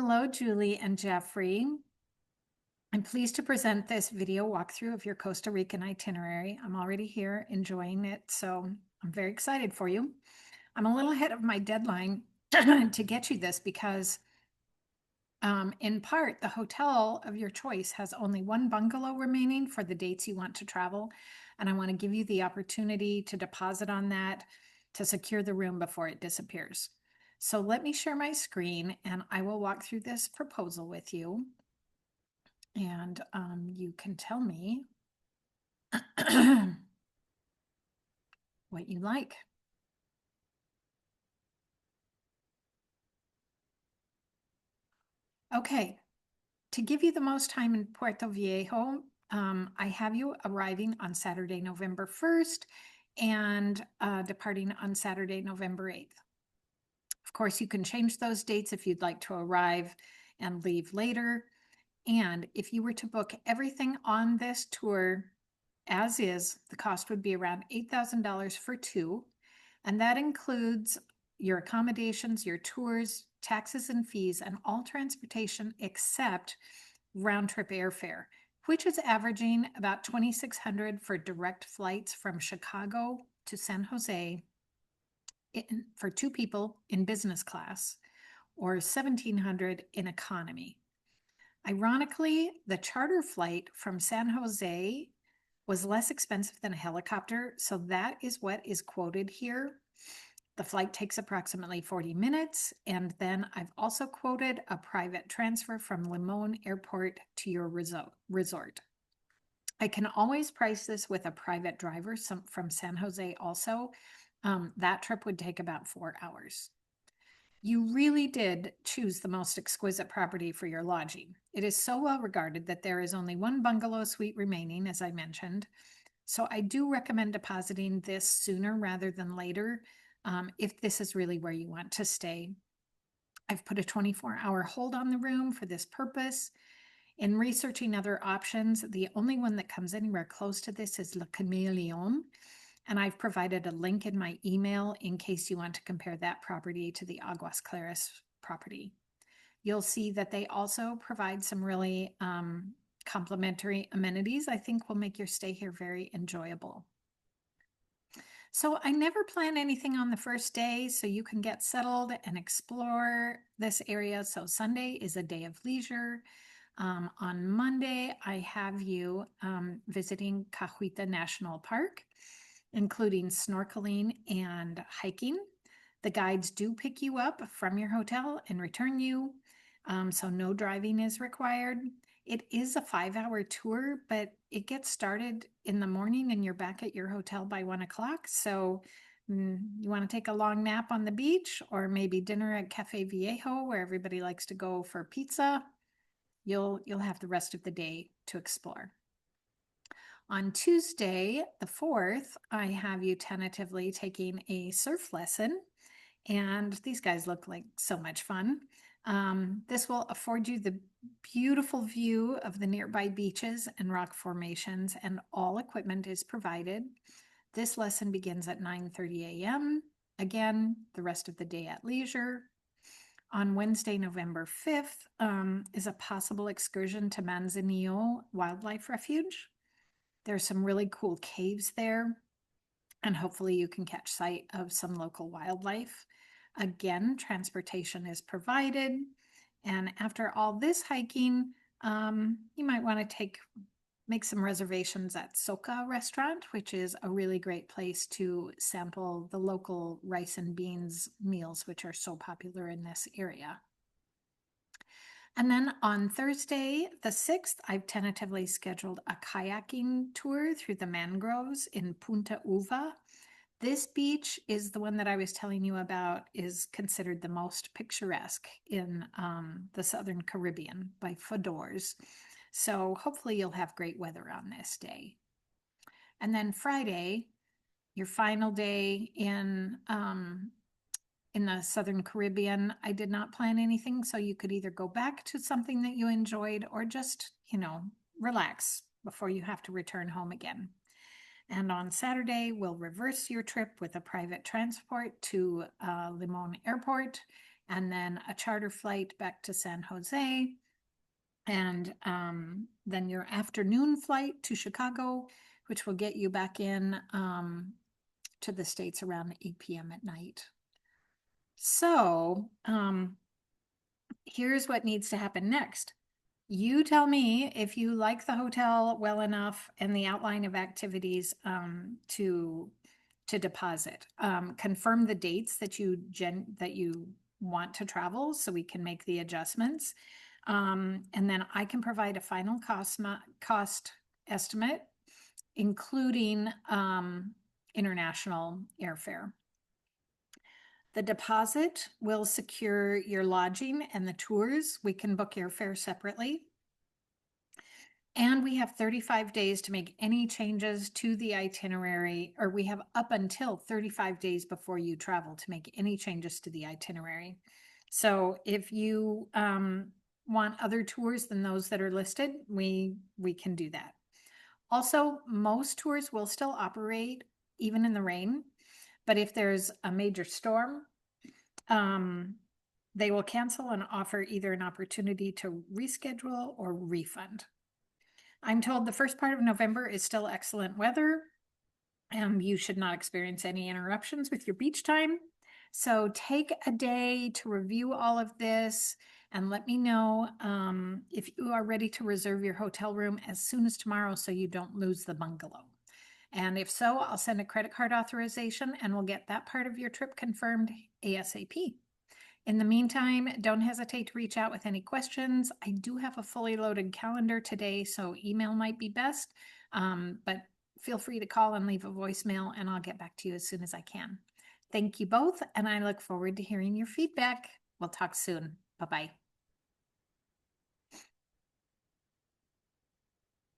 Hello, Julie and Jeffrey. I'm pleased to present this video walkthrough of your Costa Rican itinerary. I'm already here enjoying it, so I'm very excited for you. I'm a little ahead of my deadline to get you this because in part, the hotel of your choice has only one bungalow remaining for the dates you want to travel, and I want to give you the opportunity to deposit on that to secure the room before it disappears. So let me share my screen and I will walk through this proposal with you. And you can tell me what you like. Okay, to give you the most time in Puerto Viejo, I have you arriving on Saturday, November 1st and departing on Saturday, November 8th. Of course, you can change those dates if you'd like to arrive and leave later. And if you were to book everything on this tour as is, the cost would be around $8,000 for two. And that includes your accommodations, your tours, taxes and fees, and all transportation except round trip airfare, which is averaging about $2,600 for direct flights from Chicago to San Jose for two people in business class, or $1,700 in economy. Ironically, the charter flight from San Jose was less expensive than a helicopter, so that is what is quoted here. The flight takes approximately 40 minutes, and then I've also quoted a private transfer from Limon Airport to your resort. I can always price this with a private driver from San Jose also. That trip would take about 4 hours. You really did choose the most exquisite property for your lodging. It is so well regarded that there is only one bungalow suite remaining, as I mentioned. So I do recommend depositing this sooner rather than later if this is really where you want to stay. I've put a 24-hour hold on the room for this purpose. In researching other options, the only one that comes anywhere close to this is Le Chameleon. And I've provided a link in my email in case you want to compare that property to the Aguas Claras property. You'll see that they also provide some really complimentary amenities I think will make your stay here very enjoyable. So I never plan anything on the first day so you can get settled and explore this area. So Sunday is a day of leisure. On Monday, I have you visiting Cahuita National Park, including snorkeling and hiking. The guides do pick you up from your hotel and return you, so no driving is required. It is a 5-hour tour, but it gets started in the morning and you're back at your hotel by 1 o'clock. So you want to take a long nap on the beach or maybe dinner at Cafe Viejo where everybody likes to go for pizza. You'll have the rest of the day to explore. On Tuesday, the 4th, I have you tentatively taking a surf lesson, and these guys look like so much fun. This will afford you the beautiful view of the nearby beaches and rock formations, and all equipment is provided. This lesson begins at 9:30 a.m. Again, the rest of the day at leisure. On Wednesday, November 5th, is a possible excursion to Manzanillo Wildlife Refuge. There's some really cool caves there, and hopefully you can catch sight of some local wildlife. Again, transportation is provided. And after all this hiking, you might want to make some reservations at Soca restaurant, which is a really great place to sample the local rice and beans meals, which are so popular in this area. And then on Thursday, the 6th, I've tentatively scheduled a kayaking tour through the mangroves in Punta Uva. This beach is the one that I was telling you about, is considered the most picturesque in the Southern Caribbean by Fodor's. So hopefully you'll have great weather on this day. And then Friday, your final day in the Southern Caribbean, I did not plan anything, so you could either go back to something that you enjoyed or just, relax before you have to return home again. And on Saturday, we'll reverse your trip with a private transport to Limon Airport, and then a charter flight back to San Jose, and then your afternoon flight to Chicago, which will get you back in to the States around 8 p.m. at night. So here's what needs to happen next. You tell me if you like the hotel well enough and the outline of activities to deposit. Confirm the dates that you want to travel so we can make the adjustments. And then I can provide a final cost estimate, including international airfare. The deposit will secure your lodging and the tours. We can book airfare separately. And we have 35 days to make any changes to the itinerary, or we have up until 35 days before you travel to make any changes to the itinerary. So if you want other tours than those that are listed, we can do that. Also, most tours will still operate even in the rain, but if there's a major storm, they will cancel and offer either an opportunity to reschedule or refund. I'm told the first part of November is still excellent weather, and you should not experience any interruptions with your beach time. So take a day to review all of this and let me know if you are ready to reserve your hotel room as soon as tomorrow so you don't lose the bungalow. And if so, I'll send a credit card authorization and we'll get that part of your trip confirmed ASAP. In the meantime, don't hesitate to reach out with any questions. I do have a fully loaded calendar today, so email might be best, but feel free to call and leave a voicemail and I'll get back to you as soon as I can. Thank you both, and I look forward to hearing your feedback. We'll talk soon. Bye-bye.